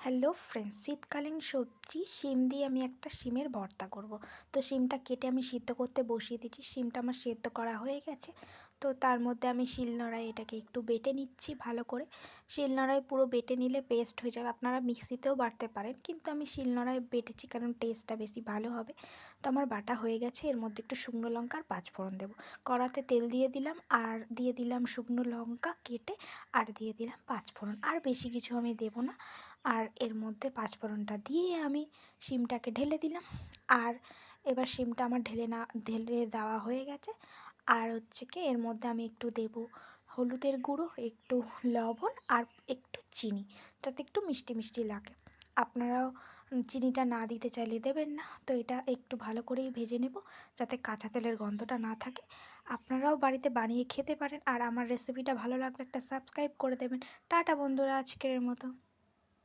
Hello friends, শীতকালীন সবজি শিম দিয়ে আমি একটা শিমের ভর্তা করব। তো শিমটা কেটে আমি সিদ্ধ করতে বসিয়ে দিচ্ছি। শিমটা আমার সেদ্ধ করা হয়ে গেছে। তো তার মধ্যে আমি শিলনোড়ায় এটাকে একটু বেটে নিচ্ছি ভালো করে। শিলনোড়ায় পুরো বেটে নিলে পেস্ট হয়ে যাবে। আপনারা মিক্সিতেও বাটতে পারেন, কিন্তু আমি শিলনোড়ায় বেটেছি কারণ টেস্টটা বেশি ভালো হবে। তো আমার বাটা হয়ে গেছে। এর মধ্যে একটু শুকনো লঙ্কা আর পাঁচফোড়ন দেবো। কড়াতে তেল দিয়ে দিলাম, আর দিয়ে দিলাম শুকনো লঙ্কা কেটে, আর দিয়ে দিলাম পাঁচফোড়ন। আর বেশি কিছু আমি দেবো না। আর এর মধ্যে পাঁচফোড়নটা দিয়ে আমি শিমটাকে ঢেলে দিলাম। আর এবার শিমটা আমার ঢেলে দেওয়া হয়ে গেছে। আর হচ্ছে কি, এর মধ্যে আমি একটু দেবো হলুদের গুঁড়ো, একটু লবণ আর একটু চিনি, যাতে একটু মিষ্টি মিষ্টি লাগে। আপনারাও চিনিটা না দিতে চাইলে দেবেন না। তো এটা একটু ভালো করেই ভেজে নেব, যাতে কাঁচা তেলের গন্ধটা না থাকে। আপনারাও বাড়িতে বানিয়ে খেতে পারেন। আর আমার রেসিপিটা ভালো লাগলে একটা সাবস্ক্রাইব করে দেবেন। টাটা বন্ধুরা, আজকের মতো।